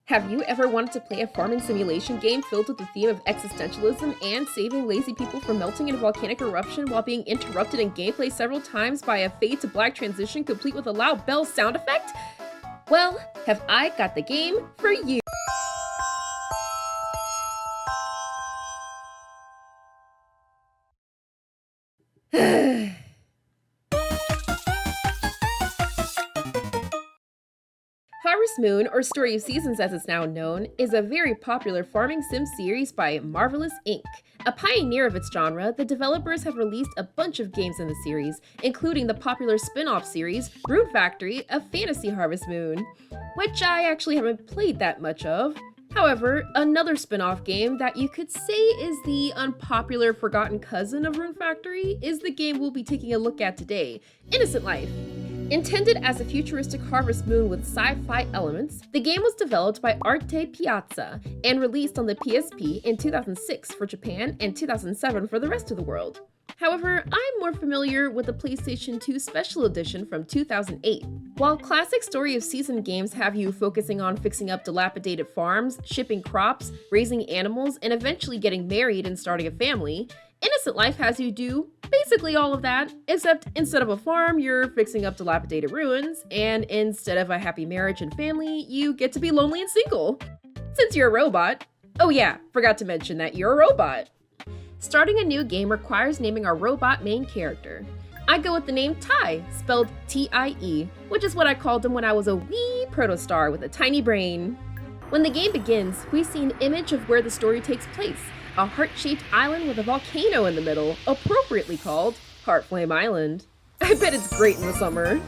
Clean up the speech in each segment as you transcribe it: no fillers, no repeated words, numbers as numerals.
Have you ever wanted to play a farming simulation game filled with the theme of existentialism and saving lazy people from melting in a volcanic eruption while being interrupted in gameplay several times by a fade to black transition complete with a loud bell sound effect? Well, have I got the game for you! Harvest Moon, or Story of Seasons as it's now known, is a very popular farming sim series by Marvelous Inc. A pioneer of its genre, the developers have released a bunch of games in the series, including the popular spin-off series, Rune Factory, A Fantasy Harvest Moon, which I actually haven't played that much of. However, another spin-off game that you could say is the unpopular forgotten cousin of Rune Factory is the game we'll be taking a look at today, Innocent Life. Intended as a futuristic Harvest Moon with sci-fi elements, the game was developed by Arte Piazza and released on the PSP in 2006 for Japan and 2007 for the rest of the world. However, I'm more familiar with the PlayStation 2 Special Edition from 2008. While classic Story of Season games have you focusing on fixing up dilapidated farms, shipping crops, raising animals, and eventually getting married and starting a family, Innocent Life has you do basically all of that, except instead of a farm, you're fixing up dilapidated ruins, and instead of a happy marriage and family, you get to be lonely and single. Since you're a robot. Oh yeah, forgot to mention that you're a robot. Starting a new game requires naming our robot main character. I go with the name Teh, spelled T-I-E, which is what I called him when I was a wee protostar with a tiny brain. When the game begins, we see an image of where the story takes place, a heart-shaped island with a volcano in the middle, appropriately called Heartflame Island. I bet it's great in the summer.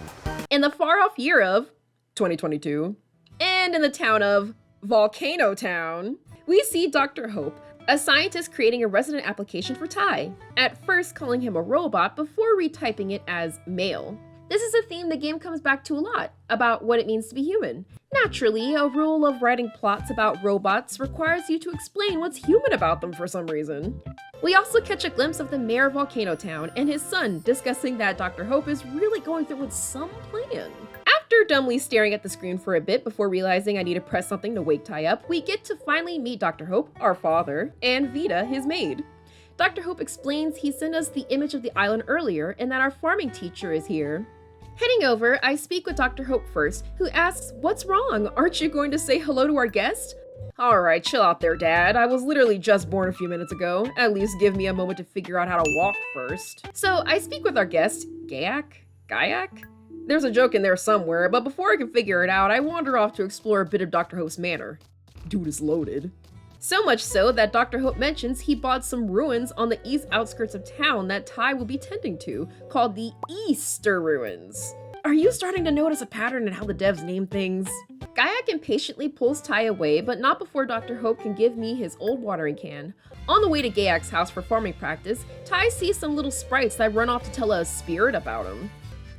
In the far-off year of 2022, and in the town of Volcano Town, we see Dr. Hope, a scientist creating a resident application for Teh, at first calling him a robot before retyping it as male. This is a theme the game comes back to a lot, about what it means to be human. Naturally, a rule of writing plots about robots requires you to explain what's human about them for some reason. We also catch a glimpse of the mayor of Volcano Town and his son discussing that Dr. Hope is really going through with some plan. After dumbly staring at the screen for a bit before realizing I need to press something to wake Teh up, we get to finally meet Dr. Hope, our father, and Vita, his maid. Dr. Hope explains he sent us the image of the island earlier and that our farming teacher is here. Heading over, I speak with Dr. Hope first, who asks, "What's wrong? Aren't you going to say hello to our guest?" "Alright, chill out there, Dad. I was literally just born a few minutes ago. At least give me a moment to figure out how to walk first." So I speak with our guest, Gayak? There's a joke in there somewhere, but before I can figure it out, I wander off to explore a bit of Dr. Hope's manor. Dude is loaded. So much so that Dr. Hope mentions he bought some ruins on the east outskirts of town that Teh will be tending to, called the Easter Ruins. Are you starting to notice a pattern in how the devs name things? Gayak impatiently pulls Teh away, but not before Dr. Hope can give me his old watering can. On the way to Gayak's house for farming practice, Teh sees some little sprites that run off to tell a spirit about him.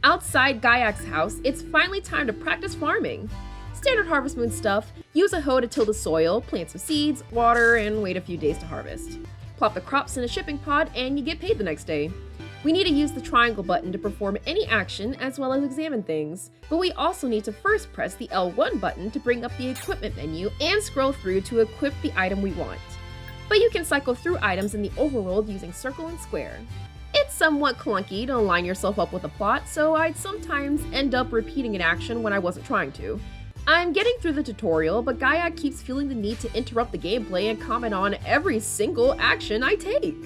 Outside Gayak's house, it's finally time to practice farming. Standard Harvest Moon stuff: use a hoe to till the soil, plant some seeds, water, and wait a few days to harvest. Plop the crops in a shipping pod and you get paid the next day. We need to use the triangle button to perform any action as well as examine things, but we also need to first press the L1 button to bring up the equipment menu and scroll through to equip the item we want. But you can cycle through items in the overworld using circle and square. It's somewhat clunky to line yourself up with a plot, so I'd sometimes end up repeating an action when I wasn't trying to. I'm getting through the tutorial, but Gaia keeps feeling the need to interrupt the gameplay and comment on every single action I take.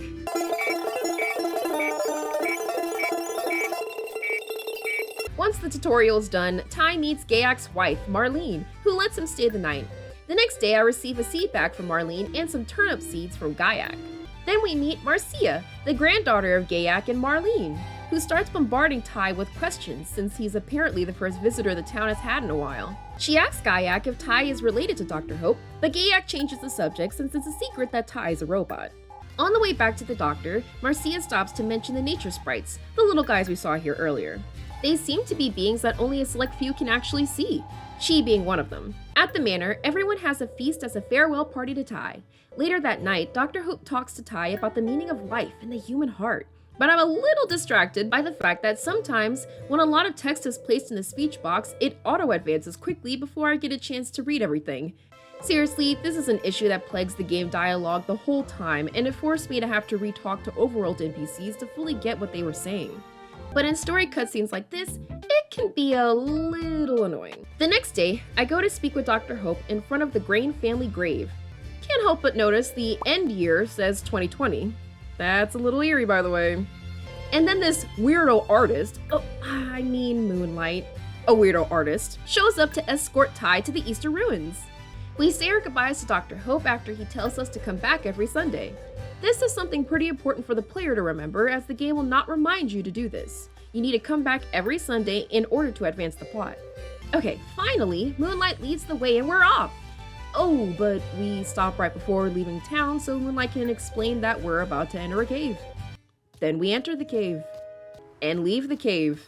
Once the tutorial is done, Teh meets Gayak's wife, Marlene, who lets him stay the night. The next day I receive a seed bag from Marlene and some turnip seeds from Gayak. Then we meet Marcia, the granddaughter of Gayak and Marlene, who starts bombarding Teh with questions since he's apparently the first visitor the town has had in a while. She asks Gayak if Teh is related to Dr. Hope, but Gayak changes the subject since it's a secret that Teh is a robot. On the way back to the doctor, Marcia stops to mention the nature sprites, the little guys we saw here earlier. They seem to be beings that only a select few can actually see, she being one of them. At the manor, everyone has a feast as a farewell party to Teh. Later that night, Dr. Hope talks to Teh about the meaning of life and the human heart. But I'm a little distracted by the fact that sometimes, when a lot of text is placed in the speech box, it auto-advances quickly before I get a chance to read everything. Seriously, this is an issue that plagues the game dialogue the whole time, and it forced me to have to re-talk to overworld NPCs to fully get what they were saying. But in story cutscenes like this, it can be a little annoying. The next day, I go to speak with Dr. Hope in front of the Grain family grave. Can't help but notice the end year says 2020. That's a little eerie, by the way. And then this weirdo artist, Moonlight, a weirdo artist, shows up to escort Tai to the Easter ruins. We say our goodbyes to Dr. Hope after he tells us to come back every Sunday. This is something pretty important for the player to remember, as the game will not remind you to do this. You need to come back every Sunday in order to advance the plot. Okay, finally, Moonlight leads the way and we're off! Oh, but we stop right before leaving town so Moonlight can explain that we're about to enter a cave. Then we enter the cave. And leave the cave.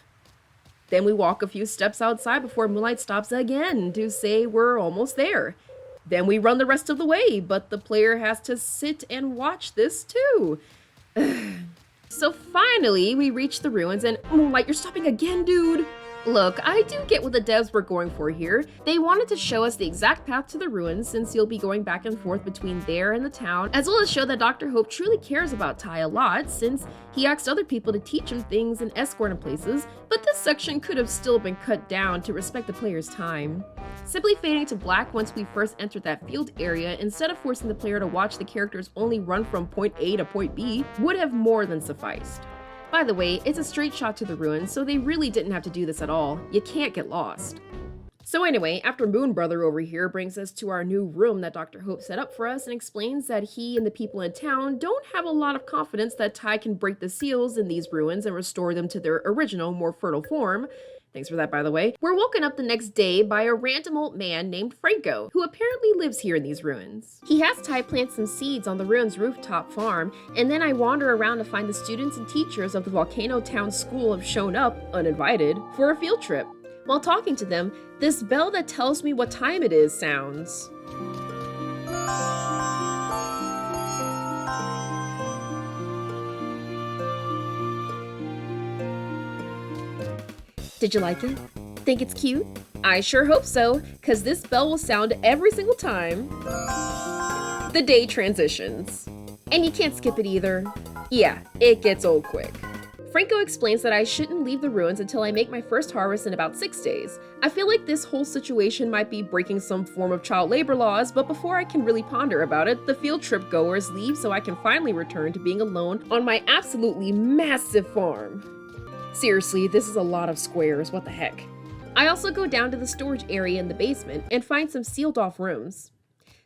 Then we walk a few steps outside before Moonlight stops again to say we're almost there. Then we run the rest of the way, but the player has to sit and watch this too. So finally, we reach the ruins and Moonlight, you're stopping again, dude! Look, I do get what the devs were going for here. They wanted to show us the exact path to the ruins since you'll be going back and forth between there and the town, as well as show that Dr. Hope truly cares about Tai a lot since he asked other people to teach him things and escort him places, but this section could have still been cut down to respect the player's time. Simply fading to black once we first entered that field area instead of forcing the player to watch the characters only run from point A to point B would have more than sufficed. By the way, it's a straight shot to the ruins, so they really didn't have to do this at all. You can't get lost. So anyway, after Moon Brother over here brings us to our new room that Dr. Hope set up for us and explains that he and the people in town don't have a lot of confidence that Tai can break the seals in these ruins and restore them to their original, more fertile form. Thanks for that, by the way. We're woken up the next day by a random old man named Franco, who apparently lives here in these ruins. He has Tai plant some seeds on the ruins' rooftop farm, and then I wander around to find the students and teachers of the Volcano Town School have shown up, uninvited, for a field trip. While talking to them, this bell that tells me what time it is sounds. Did you like it? Think it's cute? I sure hope so, cause this bell will sound every single time the day transitions. And you can't skip it either. Yeah, it gets old quick. Franco explains that I shouldn't leave the ruins until I make my first harvest in about 6 days. I feel like this whole situation might be breaking some form of child labor laws, but before I can really ponder about it, the field trip goers leave so I can finally return to being alone on my absolutely massive farm. Seriously, this is a lot of squares, what the heck. I also go down to the storage area in the basement and find some sealed off rooms.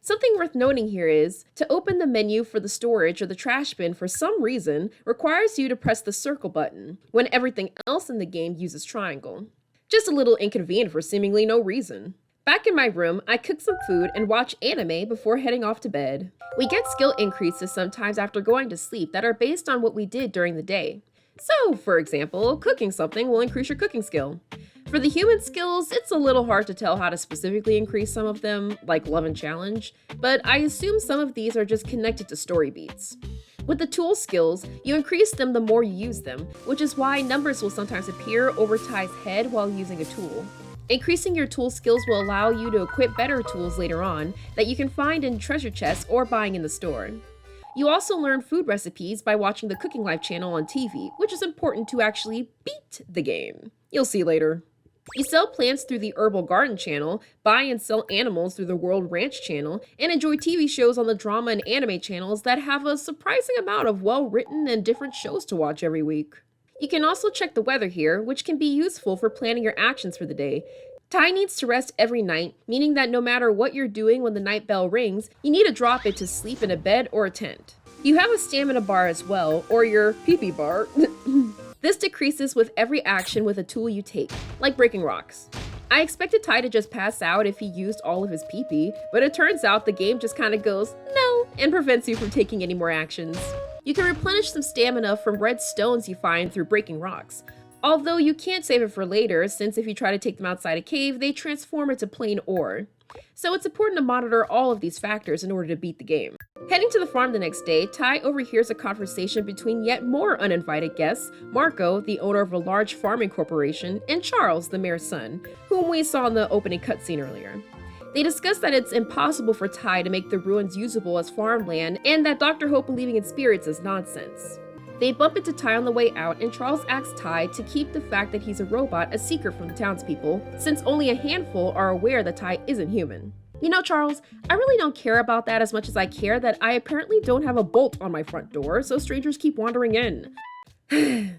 Something worth noting here is, to open the menu for the storage or the trash bin for some reason requires you to press the circle button, when everything else in the game uses triangle. Just a little inconvenient for seemingly no reason. Back in my room, I cook some food and watch anime before heading off to bed. We get skill increases sometimes after going to sleep that are based on what we did during the day. So, for example, cooking something will increase your cooking skill. For the human skills, it's a little hard to tell how to specifically increase some of them, like Love and Challenge, but I assume some of these are just connected to story beats. With the tool skills, you increase them the more you use them, which is why numbers will sometimes appear over Tai's head while using a tool. Increasing your tool skills will allow you to equip better tools later on that you can find in treasure chests or buying in the store. You also learn food recipes by watching the Cooking Life channel on TV, which is important to actually beat the game. You'll see later. You sell plants through the Herbal Garden channel, buy and sell animals through the World Ranch channel, and enjoy TV shows on the drama and anime channels that have a surprising amount of well-written and different shows to watch every week. You can also check the weather here, which can be useful for planning your actions for the day. Tai needs to rest every night, meaning that no matter what you're doing when the night bell rings, you need to drop it to sleep in a bed or a tent. You have a stamina bar as well, or your PP bar. This decreases with every action with a tool you take, like breaking rocks. I expected Tai to just pass out if he used all of his PP, but it turns out the game just kinda goes, no, and prevents you from taking any more actions. You can replenish some stamina from red stones you find through breaking rocks. Although you can't save it for later, since if you try to take them outside a cave, they transform into plain ore. So it's important to monitor all of these factors in order to beat the game. Heading to the farm the next day, Tai overhears a conversation between yet more uninvited guests, Marco, the owner of a large farming corporation, and Charles, the mayor's son, whom we saw in the opening cutscene earlier. They discuss that it's impossible for Tai to make the ruins usable as farmland and that Dr. Hope believing in spirits is nonsense. They bump into Tai on the way out, and Charles asks Tai to keep the fact that he's a robot a secret from the townspeople, since only a handful are aware that Tai isn't human. You know, Charles, I really don't care about that as much as I care that I apparently don't have a bolt on my front door, so strangers keep wandering in.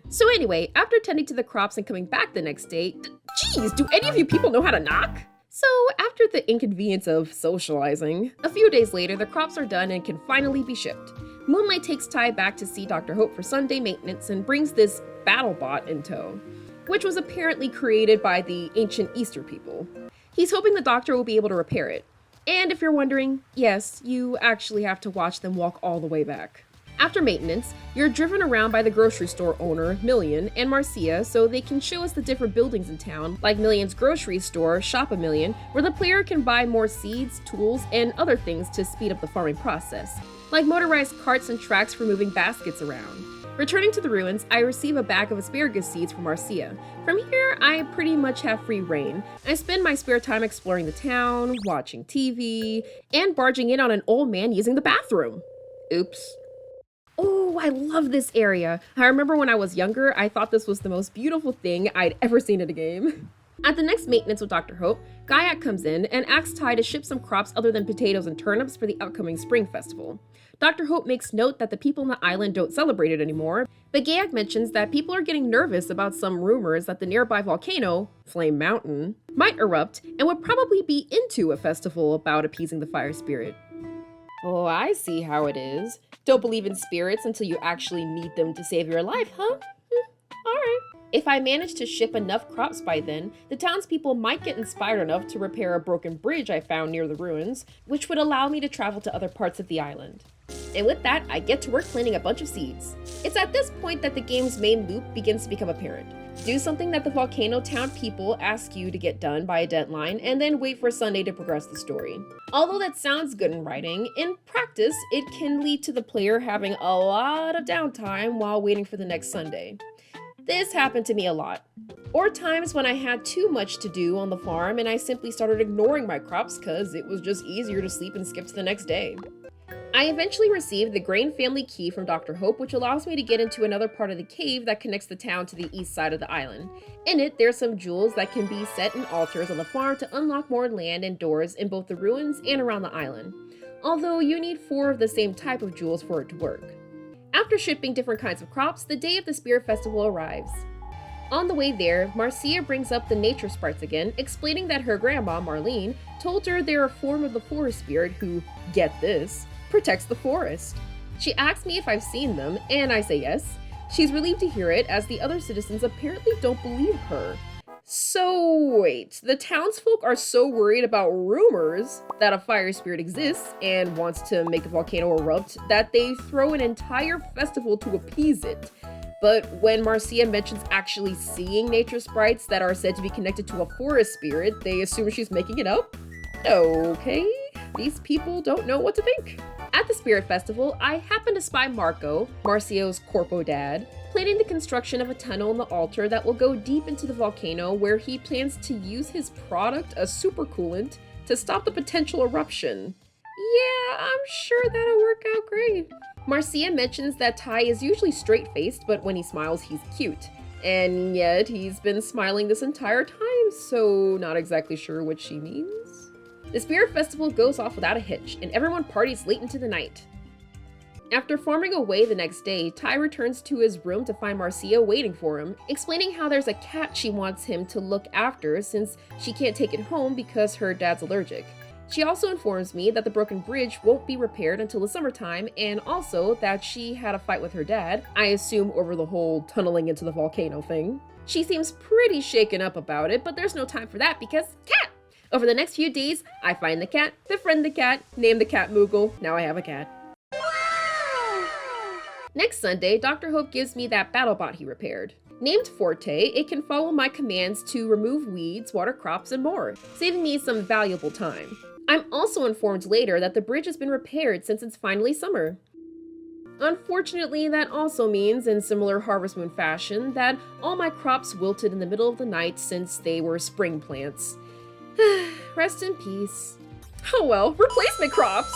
So anyway, after tending to the crops and coming back the next day, geez, do any of you people know how to knock? So after the inconvenience of socializing, a few days later the crops are done and can finally be shipped. Moonlight takes Tai back to see Dr. Hope for Sunday maintenance and brings this BattleBot in tow, which was apparently created by the ancient Easter people. He's hoping the doctor will be able to repair it. And if you're wondering, yes, you actually have to watch them walk all the way back. After maintenance, you're driven around by the grocery store owner, Million, and Marcia so they can show us the different buildings in town, like Million's grocery store, Shop a Million, where the player can buy more seeds, tools, and other things to speed up the farming process, like motorized carts and tracks for moving baskets around. Returning to the ruins, I receive a bag of asparagus seeds from Marcia. From here, I pretty much have free reign. I spend my spare time exploring the town, watching TV, and barging in on an old man using the bathroom. Oops. Oh, I love this area. I remember when I was younger, I thought this was the most beautiful thing I'd ever seen in a game. At the next maintenance with Dr. Hope, Gaiak comes in and asks Tai to ship some crops other than potatoes and turnips for the upcoming spring festival. Dr. Hope makes note that the people on the island don't celebrate it anymore, but Gaiak mentions that people are getting nervous about some rumors that the nearby volcano, Flame Mountain, might erupt and would probably be into a festival about appeasing the fire spirit. Oh, I see how it is. Don't believe in spirits until you actually meet them to save your life, huh? Alright. If I manage to ship enough crops by then, the townspeople might get inspired enough to repair a broken bridge I found near the ruins, which would allow me to travel to other parts of the island. And with that, I get to work planting a bunch of seeds. It's at this point that the game's main loop begins to become apparent. Do something that the Volcano Town people ask you to get done by a deadline, and then wait for Sunday to progress the story. Although that sounds good in writing, in practice, it can lead to the player having a lot of downtime while waiting for the next Sunday. This happened to me a lot. Or times when I had too much to do on the farm and I simply started ignoring my crops because it was just easier to sleep and skip to the next day. I eventually received the Grain family key from Dr. Hope, which allows me to get into another part of the cave that connects the town to the east side of the island. In it, there's some jewels that can be set in altars on the farm to unlock more land and doors in both the ruins and around the island. Although you need 4 of the same type of jewels for it to work. After shipping different kinds of crops, the day of the Spirit Festival arrives. On the way there, Marcia brings up the nature sprites again, explaining that her grandma, Marlene, told her they're a form of the forest spirit who, get this, protects the forest. She asks me if I've seen them, and I say yes. She's relieved to hear it, as the other citizens apparently don't believe her. So wait, the townsfolk are so worried about rumors that a fire spirit exists and wants to make a volcano erupt that they throw an entire festival to appease it. But when Marcia mentions actually seeing nature sprites that are said to be connected to a forest spirit, they assume she's making it up? Okay, these people don't know what to think. At the Spirit Festival, I happen to spy Marco, Marcio's corpo dad, planning the construction of a tunnel in the altar that will go deep into the volcano where he plans to use his product, a supercoolant, to stop the potential eruption. Yeah, I'm sure that'll work out great. Marcia mentions that Tai is usually straight-faced, but when he smiles, he's cute. And yet, he's been smiling this entire time, so not exactly sure what she means. The Spirit Festival goes off without a hitch, and everyone parties late into the night. After farming away the next day, Tai returns to his room to find Marcia waiting for him, explaining how there's a cat she wants him to look after since she can't take it home because her dad's allergic. She also informs me that the broken bridge won't be repaired until the summertime, and also that she had a fight with her dad, I assume over the whole tunneling into the volcano thing. She seems pretty shaken up about it, but there's no time for that because cat! Over the next few days, I find the cat, befriend the cat, name the cat Moogle, now I have a cat. Next Sunday, Dr. Hope gives me that BattleBot he repaired. Named Forte, it can follow my commands to remove weeds, water crops, and more, saving me some valuable time. I'm also informed later that the bridge has been repaired since it's finally summer. Unfortunately, that also means, in similar Harvest Moon fashion, that all my crops wilted in the middle of the night since they were spring plants. Rest in peace. Oh well, replacement crops!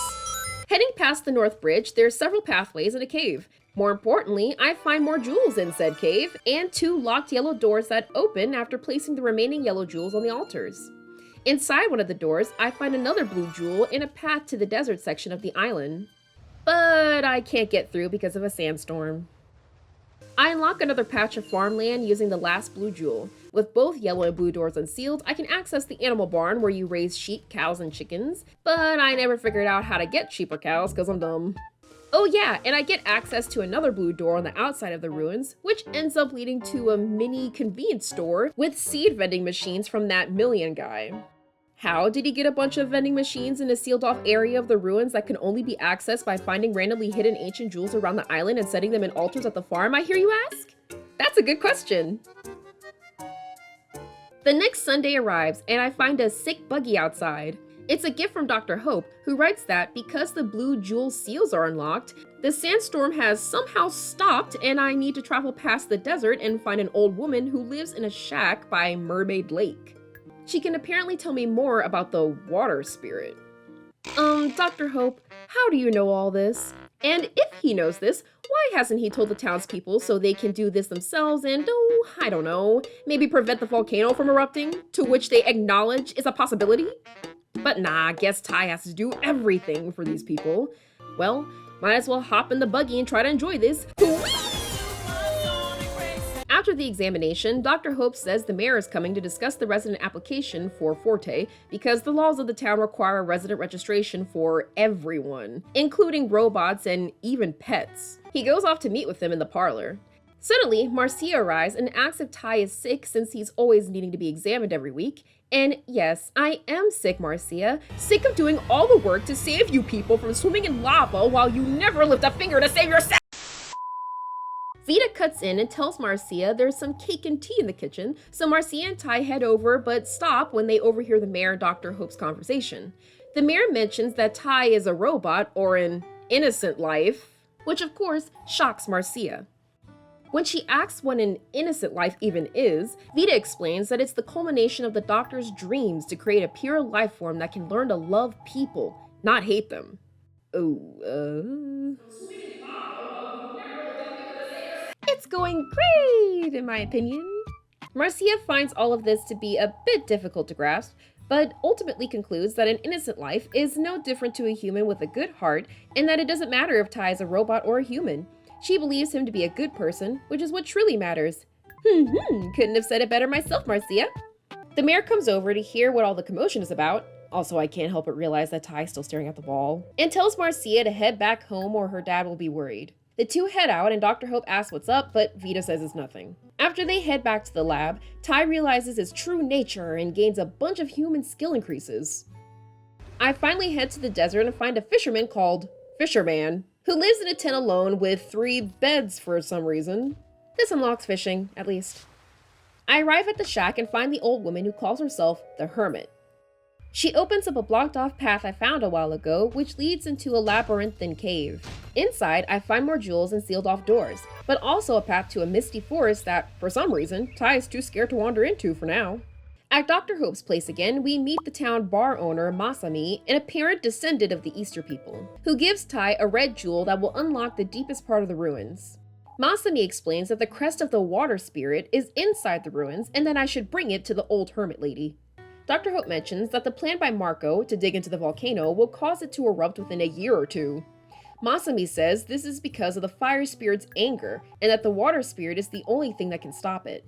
Heading past the North Bridge, there's several pathways and a cave. More importantly, I find more jewels in said cave, and 2 locked yellow doors that open after placing the remaining yellow jewels on the altars. Inside one of the doors, I find another blue jewel and a path to the desert section of the island. But I can't get through because of a sandstorm. I unlock another patch of farmland using the last blue jewel. With both yellow and blue doors unsealed, I can access the animal barn where you raise sheep, cows, and chickens, but I never figured out how to get sheep or cows because I'm dumb. Oh yeah, and I get access to another blue door on the outside of the ruins, which ends up leading to a mini convenience store with seed vending machines from that million guy. How did he get a bunch of vending machines in a sealed off area of the ruins that can only be accessed by finding randomly hidden ancient jewels around the island and setting them in altars at the farm, I hear you ask? That's a good question. The next Sunday arrives and I find a sick buggy outside. It's a gift from Dr. Hope, who writes that because the blue jewel seals are unlocked, the sandstorm has somehow stopped and I need to travel past the desert and find an old woman who lives in a shack by Mermaid Lake. She can apparently tell me more about the water spirit. Dr. Hope, how do you know all this? And if he knows this, why hasn't he told the townspeople so they can do this themselves and, oh, I don't know, maybe prevent the volcano from erupting, to which they acknowledge is a possibility? But nah, guess Ty has to do everything for these people. Well, might as well hop in the buggy and try to enjoy this. After the examination, Dr. Hope says the mayor is coming to discuss the resident application for Forte because the laws of the town require resident registration for everyone, including robots and even pets. He goes off to meet with them in the parlor. Suddenly, Marcia arrives and asks if Ty is sick since he's always needing to be examined every week. And yes, I am sick, Marcia. Sick of doing all the work to save you people from swimming in lava while you never lift a finger to save yourself! Vita cuts in and tells Marcia there's some cake and tea in the kitchen, so Marcia and Ty head over but stop when they overhear the mayor and Dr. Hope's conversation. The mayor mentions that Ty is a robot or an innocent life, which of course shocks Marcia. When she asks what an innocent life even is, Vita explains that it's the culmination of the doctor's dreams to create a pure life form that can learn to love people, not hate them. It's going great, in my opinion. Marcia finds all of this to be a bit difficult to grasp, but ultimately concludes that an innocent life is no different to a human with a good heart, and that it doesn't matter if Ty is a robot or a human. She believes him to be a good person, which is what truly matters. Couldn't have said it better myself, Marcia. The mayor comes over to hear what all the commotion is about. Also, I can't help but realize that Ty's still staring at the wall. And tells Marcia to head back home or her dad will be worried. The two head out and Dr. Hope asks what's up, but Vita says it's nothing. After they head back to the lab, Ty realizes his true nature and gains a bunch of human skill increases. I finally head to the desert and find a fisherman called Fisherman, who lives in a tent alone with 3 beds for some reason. This unlocks fishing, at least. I arrive at the shack and find the old woman who calls herself the Hermit. She opens up a blocked-off path I found a while ago, which leads into a labyrinthine cave. Inside, I find more jewels and sealed-off doors, but also a path to a misty forest that, for some reason, Ty is too scared to wander into for now. At Dr. Hope's place again, we meet the town bar owner, Masami, an apparent descendant of the Easter people, who gives Ty a red jewel that will unlock the deepest part of the ruins. Masami explains that the crest of the water spirit is inside the ruins and that I should bring it to the old hermit lady. Dr. Hope mentions that the plan by Marco to dig into the volcano will cause it to erupt within a year or 2. Masami says this is because of the fire spirit's anger, and that the water spirit is the only thing that can stop it.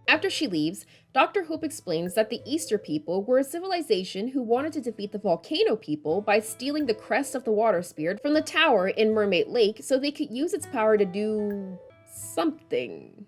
After she leaves, Dr. Hope explains that the Easter people were a civilization who wanted to defeat the volcano people by stealing the crest of the water spirit from the tower in Mermaid Lake so they could use its power to do something.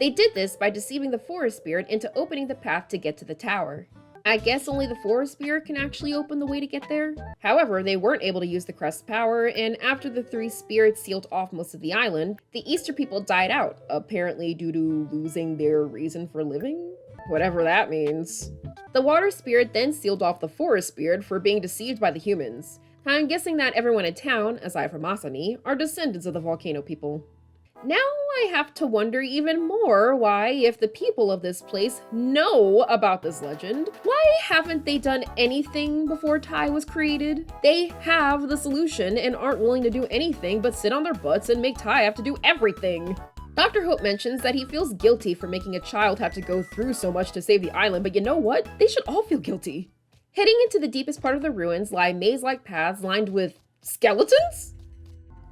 They did this by deceiving the forest spirit into opening the path to get to the tower. I guess only the forest spirit can actually open the way to get there. However, they weren't able to use the crest's power, and after the 3 spirits sealed off most of the island, the Easter people died out, apparently due to losing their reason for living? Whatever that means. The water spirit then sealed off the forest spirit for being deceived by the humans. I'm guessing that everyone in town, aside from Masami, are descendants of the volcano people. Now I have to wonder even more why, if the people of this place know about this legend, why haven't they done anything before Teh was created? They have the solution and aren't willing to do anything but sit on their butts and make Teh have to do everything. Dr. Hope mentions that he feels guilty for making a child have to go through so much to save the island, but you know what? They should all feel guilty. Heading into the deepest part of the ruins lie maze-like paths lined with skeletons?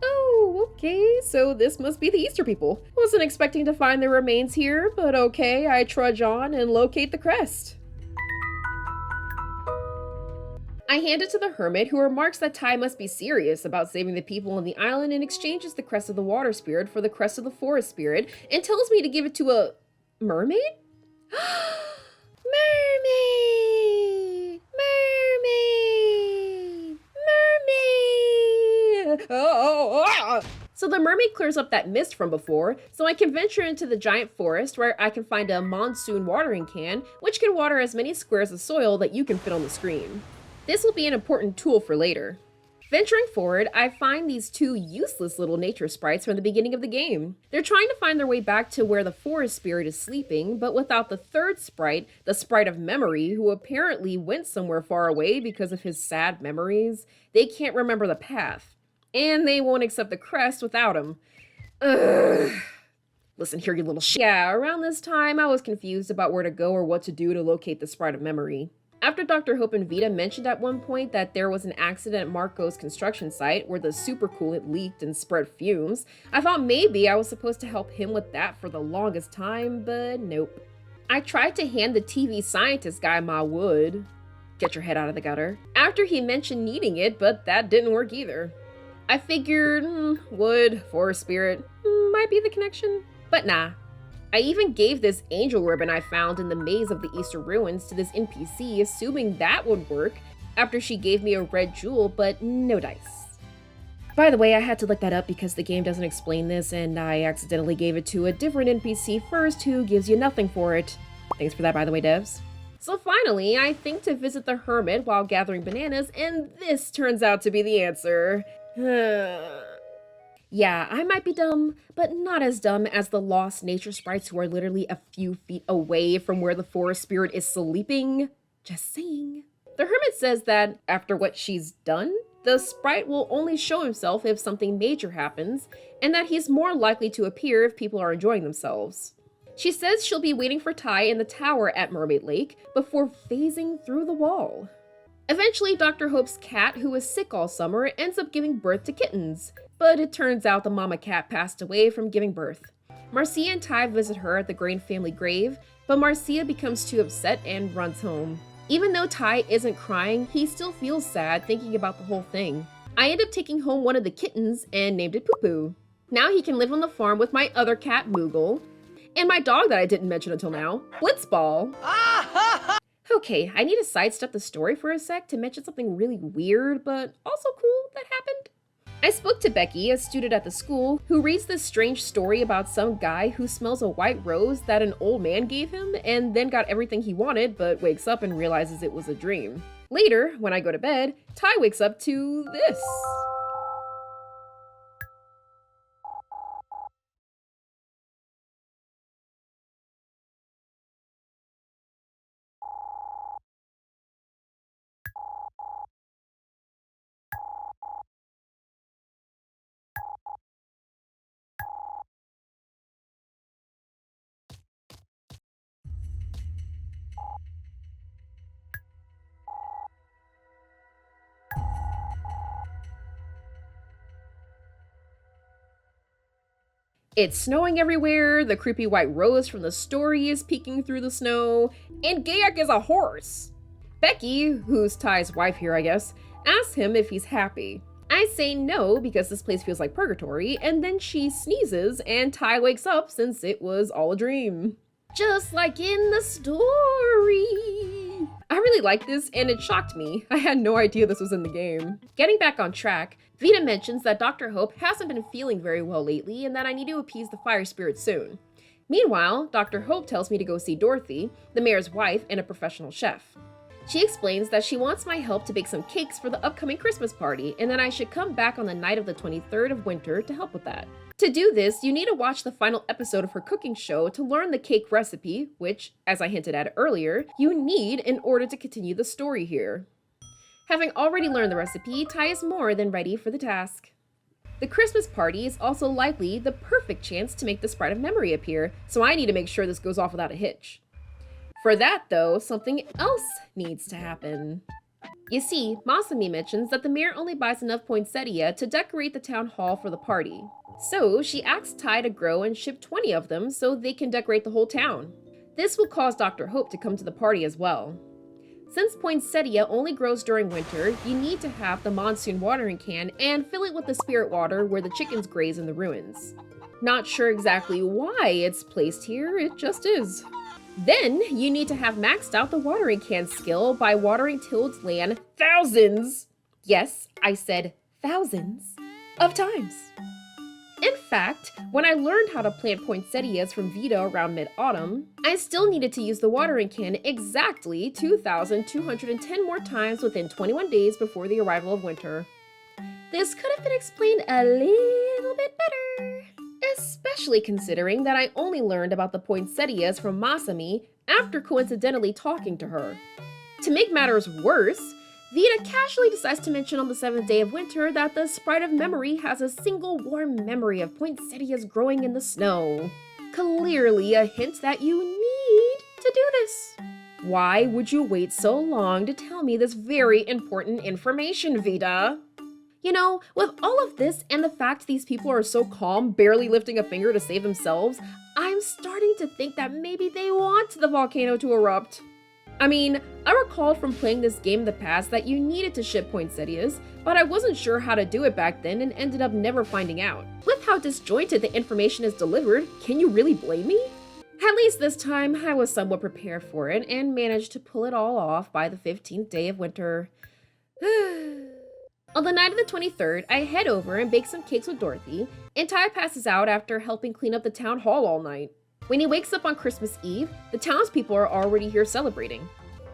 Oh, okay, so this must be the Easter people. Wasn't expecting to find their remains here, but okay, I trudge on and locate the crest. I hand it to the hermit, who remarks that Teh must be serious about saving the people on the island and exchanges the crest of the water spirit for the crest of the forest spirit and tells me to give it to a mermaid? Mermaid! Mermaid! Mermaid! Oh. So the mermaid clears up that mist from before, so I can venture into the giant forest where I can find a monsoon watering can, which can water as many squares of soil that you can fit on the screen. This will be an important tool for later. Venturing forward, I find these two useless little nature sprites from the beginning of the game. They're trying to find their way back to where the forest spirit is sleeping, but without the third sprite, the sprite of memory, who apparently went somewhere far away because of his sad memories, they can't remember the path. And they won't accept the crest without him. Ugh. Listen here, you little shit. Yeah, around this time, I was confused about where to go or what to do to locate the sprite of memory. After Dr. Hope and Vita mentioned at one point that there was an accident at Marco's construction site where the supercoolant leaked and spread fumes, I thought maybe I was supposed to help him with that for the longest time, but nope. I tried to hand the TV scientist guy my wood. Get your head out of the gutter. After he mentioned needing it, but that didn't work either. I figured, wood, forest spirit, might be the connection, but nah. I even gave this angel ribbon I found in the maze of the Easter ruins to this NPC, assuming that would work, after she gave me a red jewel, but no dice. By the way, I had to look that up because the game doesn't explain this, and I accidentally gave it to a different NPC first who gives you nothing for it. Thanks for that, by the way, devs. So finally, I think to visit the hermit while gathering bananas, and this turns out to be the answer. Yeah, I might be dumb, but not as dumb as the lost nature sprites who are literally a few feet away from where the forest spirit is sleeping. Just saying. The hermit says that after what she's done, the sprite will only show himself if something major happens, and that he's more likely to appear if people are enjoying themselves. She says she'll be waiting for Teh in the tower at Mermaid Lake before phasing through the wall. Eventually, Dr. Hope's cat, who was sick all summer, ends up giving birth to kittens. But it turns out the mama cat passed away from giving birth. Marcia and Teh visit her at the Grain family grave, but Marcia becomes too upset and runs home. Even though Teh isn't crying, he still feels sad thinking about the whole thing. I end up taking home one of the kittens and named it Poo Poo. Now he can live on the farm with my other cat, Moogle, and my dog that I didn't mention until now, Blitzball. Okay, I need to sidestep the story for a sec to mention something really weird, but also cool that happened. I spoke to Becky, a student at the school, who reads this strange story about some guy who smells a white rose that an old man gave him and then got everything he wanted but wakes up and realizes it was a dream. Later, when I go to bed, Teh wakes up to this. It's snowing everywhere, the creepy white rose from the story is peeking through the snow, and Gayak is a horse. Becky, who's Ty's wife here I guess, asks him if he's happy. I say no because this place feels like purgatory, and then she sneezes and Teh wakes up since it was all a dream. Just like in the story. I really like this and it shocked me. I had no idea this was in the game. Getting back on track, Vita mentions that Dr. Hope hasn't been feeling very well lately and that I need to appease the fire spirit soon. Meanwhile, Dr. Hope tells me to go see Dorothy, the mayor's wife and a professional chef. She explains that she wants my help to bake some cakes for the upcoming Christmas party and that I should come back on the night of the 23rd of winter to help with that. To do this, you need to watch the final episode of her cooking show to learn the cake recipe, which, as I hinted at earlier, you need in order to continue the story here. Having already learned the recipe, Tai is more than ready for the task. The Christmas party is also likely the perfect chance to make the Sprite of Memory appear, so I need to make sure this goes off without a hitch. For that, though, something else needs to happen. You see, Masami mentions that the mayor only buys enough poinsettia to decorate the town hall for the party. So she asks Tai to grow and ship 20 of them so they can decorate the whole town. This will cause Dr. Hope to come to the party as well. Since poinsettia only grows during winter, you need to have the monsoon watering can and fill it with the spirit water where the chickens graze in the ruins. Not sure exactly why it's placed here, it just is. Then, you need to have maxed out the watering can skill by watering tilled land thousands, yes, I said thousands, of times. In fact, when I learned how to plant poinsettias from Vita around mid-autumn, I still needed to use the watering can exactly 2,210 more times within 21 days before the arrival of winter. This could have been explained a little bit better, especially considering that I only learned about the poinsettias from Masami after coincidentally talking to her. To make matters worse, Vita casually decides to mention on the 7th day of winter that the Sprite of Memory has a single warm memory of poinsettias growing in the snow. Clearly a hint that you need to do this. Why would you wait so long to tell me this very important information, Vita? You know, with all of this and the fact these people are so calm, barely lifting a finger to save themselves, I'm starting to think that maybe they want the volcano to erupt. I mean, I recalled from playing this game in the past that you needed to ship poinsettias, but I wasn't sure how to do it back then and ended up never finding out. With how disjointed the information is delivered, can you really blame me? At least this time, I was somewhat prepared for it and managed to pull it all off by the 15th day of winter. On the night of the 23rd, I head over and bake some cakes with Dorothy, and Tai passes out after helping clean up the town hall all night. When he wakes up on Christmas Eve, the townspeople are already here celebrating.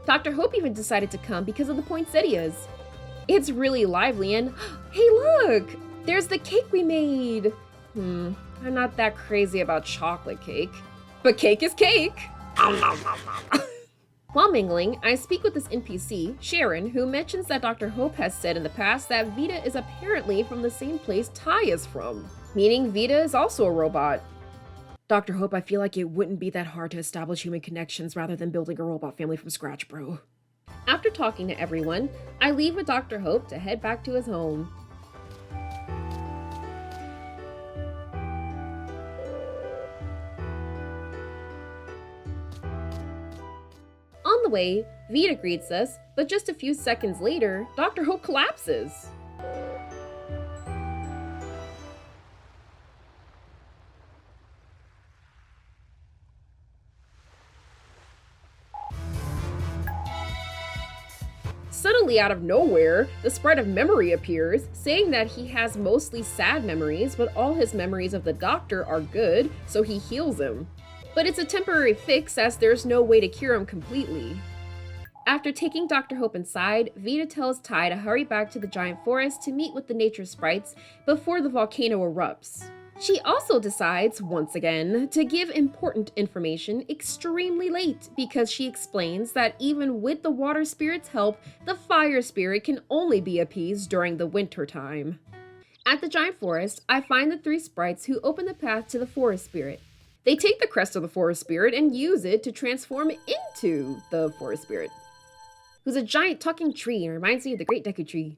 Dr. Hope even decided to come because of the poinsettias. It's really lively and, hey look! There's the cake we made! I'm not that crazy about chocolate cake. But cake is cake! While mingling, I speak with this NPC, Sharon, who mentions that Dr. Hope has said in the past that Vita is apparently from the same place Tai is from, meaning Vita is also a robot. Dr. Hope, I feel like it wouldn't be that hard to establish human connections rather than building a robot family from scratch, bro. After talking to everyone, I leave with Dr. Hope to head back to his home. On the way, Vita greets us, but just a few seconds later, Dr. Hope collapses. Suddenly out of nowhere, the Sprite of Memory appears, saying that he has mostly sad memories, but all his memories of the doctor are good, so he heals him. But it's a temporary fix as there's no way to cure him completely. After taking Dr. Hope inside, Vita tells Tai to hurry back to the giant forest to meet with the nature sprites before the volcano erupts. She also decides, once again, to give important information extremely late because she explains that even with the water spirit's help, the fire spirit can only be appeased during the winter time. At the giant forest, I find the 3 sprites who open the path to the forest spirit. They take the crest of the forest spirit and use it to transform into the forest spirit, who's a giant talking tree and reminds me of the Great Deku Tree.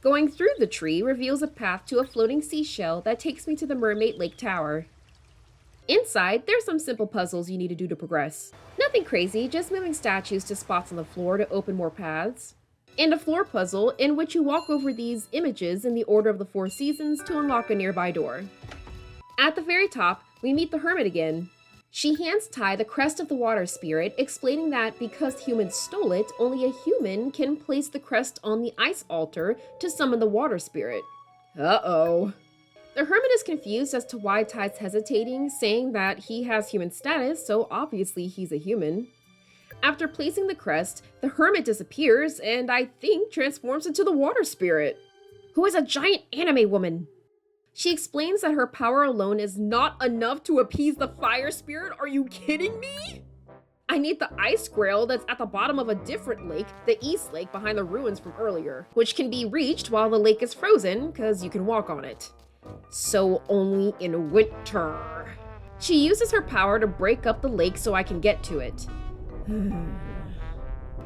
Going through the tree reveals a path to a floating seashell that takes me to the Mermaid Lake Tower. Inside, there's some simple puzzles you need to do to progress. Nothing crazy, just moving statues to spots on the floor to open more paths. And a floor puzzle in which you walk over these images in the order of the 4 seasons to unlock a nearby door. At the very top, we meet the hermit again. She hands Tai the crest of the water spirit, explaining that because humans stole it, only a human can place the crest on the ice altar to summon the water spirit. Uh-oh. The hermit is confused as to why Tai's hesitating, saying that he has human status, so obviously he's a human. After placing the crest, the hermit disappears and I think transforms into the water spirit, who is a giant anime woman. She explains that her power alone is not enough to appease the fire spirit. Are you kidding me? I need the ice grail that's at the bottom of a different lake, the East Lake behind the ruins from earlier, which can be reached while the lake is frozen because you can walk on it. So only in winter. She uses her power to break up the lake so I can get to it.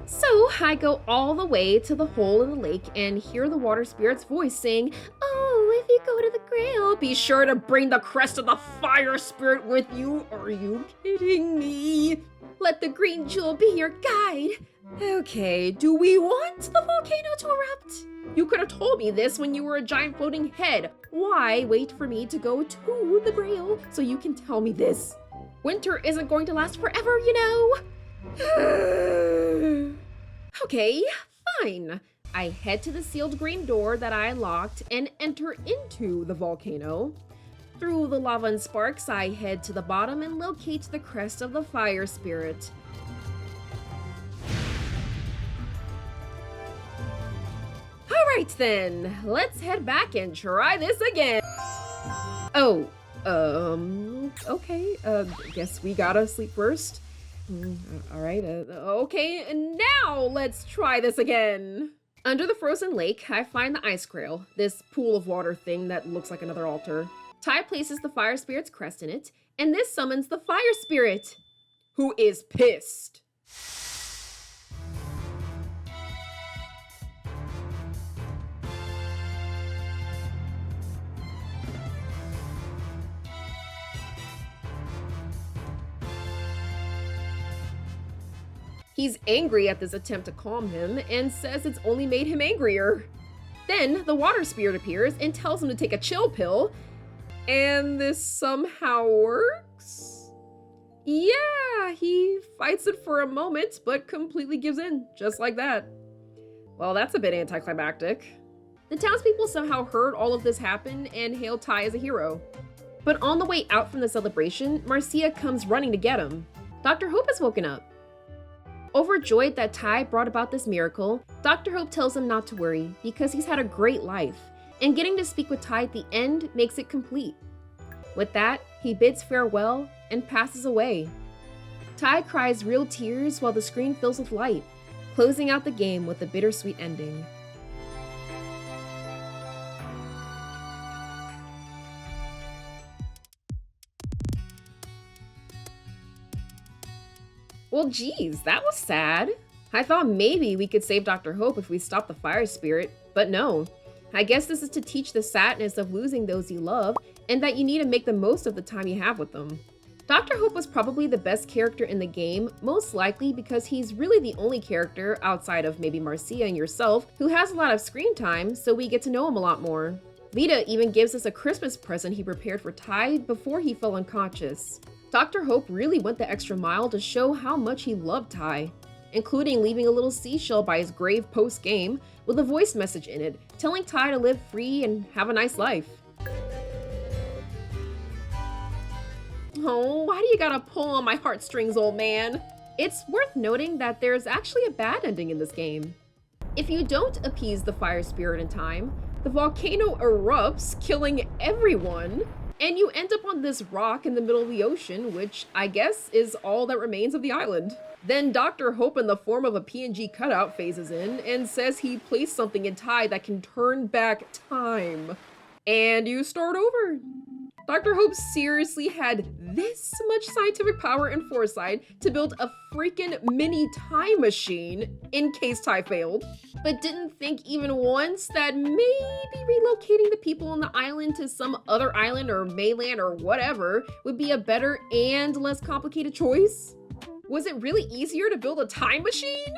So I go all the way to the hole in the lake and hear the water spirit's voice saying, "Oh, if you go to the grail, be sure to bring the crest of the fire spirit with you." Are you kidding me? Let the green jewel be your guide. Okay, do we want the volcano to erupt? You could have told me this when you were a giant floating head. Why wait for me to go to the grail so you can tell me this? Winter isn't going to last forever, you know. Okay, fine. I head to the sealed green door that I unlocked and enter into the volcano. Through the lava and sparks, I head to the bottom and locate the crest of the fire spirit. Alright then, let's head back and try this again. Okay, guess we gotta sleep first. Alright, okay, and now let's try this again. Under the frozen lake, I find the ice grail, this pool of water thing that looks like another altar. Ty places the fire spirit's crest in it, and this summons the fire spirit, who is pissed. He's angry at this attempt to calm him and says it's only made him angrier. Then the water spirit appears and tells him to take a chill pill, and this somehow works? Yeah, he fights it for a moment, but completely gives in, just like that. Well, that's a bit anticlimactic. The townspeople somehow heard all of this happen and hail Ty as a hero. But on the way out from the celebration, Marcia comes running to get him. Dr. Hope has woken up. Overjoyed that Ty brought about this miracle, Dr. Hope tells him not to worry because he's had a great life, and getting to speak with Ty at the end makes it complete. With that, he bids farewell and passes away. Ty cries real tears while the screen fills with light, closing out the game with a bittersweet ending. Well, geez, that was sad. I thought maybe we could save Dr. Hope if we stopped the fire spirit, but no. I guess this is to teach the sadness of losing those you love, and that you need to make the most of the time you have with them. Dr. Hope was probably the best character in the game, most likely because he's really the only character, outside of maybe Marcia and yourself, who has a lot of screen time, so we get to know him a lot more. Vita even gives us a Christmas present he prepared for Ty before he fell unconscious. Dr. Hope really went the extra mile to show how much he loved Ty, including leaving a little seashell by his grave post-game with a voice message in it, telling Ty to live free and have a nice life. Oh, why do you gotta pull on my heartstrings, old man? It's worth noting that there's actually a bad ending in this game. If you don't appease the fire spirit in time, the volcano erupts, killing everyone, and you end up on this rock in the middle of the ocean, which I guess is all that remains of the island. Then Dr. Hope in the form of a PNG cutout phases in and says he placed something in Ty that can turn back time. And you start over. Dr. Hope seriously had this much scientific power and foresight to build a freaking mini time machine in case Ty failed, but didn't think even once that maybe relocating the people on the island to some other island or mainland or whatever would be a better and less complicated choice? Was it really easier to build a time machine?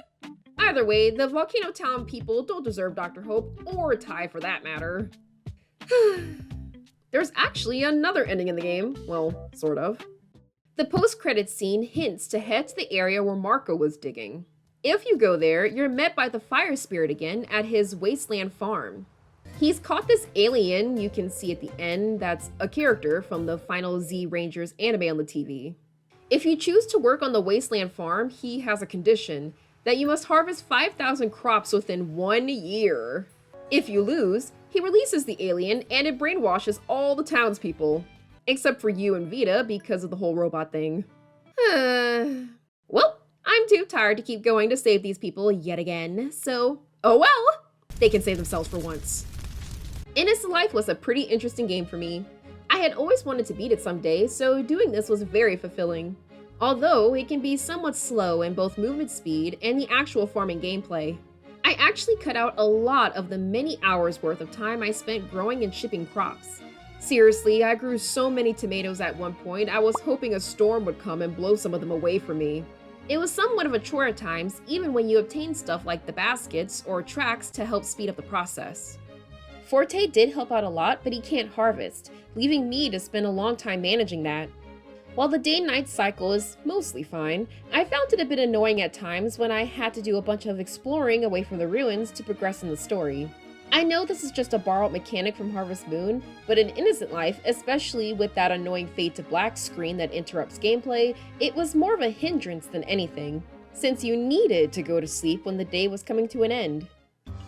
Either way, the Volcano Town people don't deserve Dr. Hope, or Ty for that matter. There's actually another ending in the game. Well, sort of. The post-credits scene hints to head to the area where Marco was digging. If you go there, you're met by the fire spirit again at his wasteland farm. He's caught this alien you can see at the end that's a character from the Final Z Rangers anime on the TV. If you choose to work on the wasteland farm, he has a condition that you must harvest 5,000 crops within 1 year. If you lose, He releases the alien, and it brainwashes all the townspeople. Except for you and Vita because of the whole robot thing. Well, I'm too tired to keep going to save these people yet again, so oh well! They can save themselves for once. Innocent Life was a pretty interesting game for me. I had always wanted to beat it someday, so doing this was very fulfilling. Although it can be somewhat slow in both movement speed and the actual farming gameplay. I actually cut out a lot of the many hours worth of time I spent growing and shipping crops. Seriously, I grew so many tomatoes at one point, I was hoping a storm would come and blow some of them away from me. It was somewhat of a chore at times, even when you obtained stuff like the baskets or tracks to help speed up the process. Forte did help out a lot, but he can't harvest, leaving me to spend a long time managing that. While the day-night cycle is mostly fine, I found it a bit annoying at times when I had to do a bunch of exploring away from the ruins to progress in the story. I know this is just a borrowed mechanic from Harvest Moon, but in Innocent Life, especially with that annoying fade to black screen that interrupts gameplay, it was more of a hindrance than anything, since you needed to go to sleep when the day was coming to an end.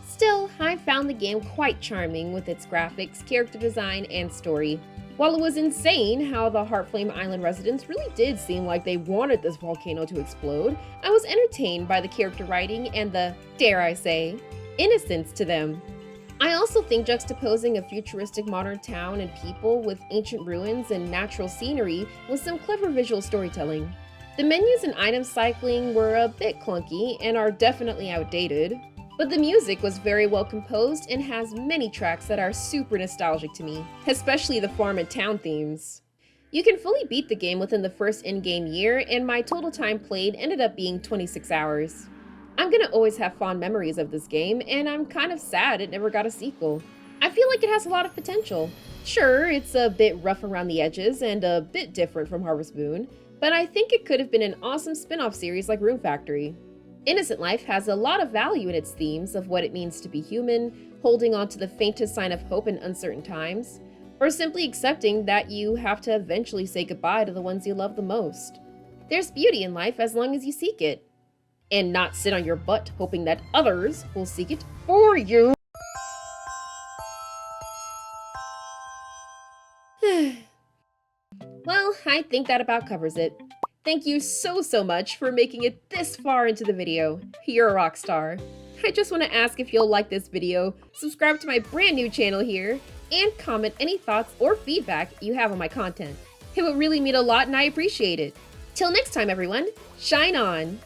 Still, I found the game quite charming with its graphics, character design, and story. While it was insane how the Heartflame Island residents really did seem like they wanted this volcano to explode, I was entertained by the character writing and the, dare I say, innocence to them. I also think juxtaposing a futuristic modern town and people with ancient ruins and natural scenery was some clever visual storytelling. The menus and item cycling were a bit clunky and are definitely outdated, but the music was very well composed and has many tracks that are super nostalgic to me, especially the farm and town themes. You can fully beat the game within the first in-game year, and my total time played ended up being 26 hours. I'm gonna always have fond memories of this game, and I'm kind of sad it never got a sequel. I feel like it has a lot of potential. Sure, it's a bit rough around the edges and a bit different from Harvest Moon, but I think it could have been an awesome spin-off series like Rune Factory. Innocent Life has a lot of value in its themes of what it means to be human, holding on to the faintest sign of hope in uncertain times, or simply accepting that you have to eventually say goodbye to the ones you love the most. There's beauty in life as long as you seek it, and not sit on your butt hoping that others will seek it for you. Well, I think that about covers it. Thank you so much for making it this far into the video. You're a rock star. I just want to ask if you'll like this video, subscribe to my brand new channel here, and comment any thoughts or feedback you have on my content. It would really mean a lot and I appreciate it. Till next time everyone, shine on!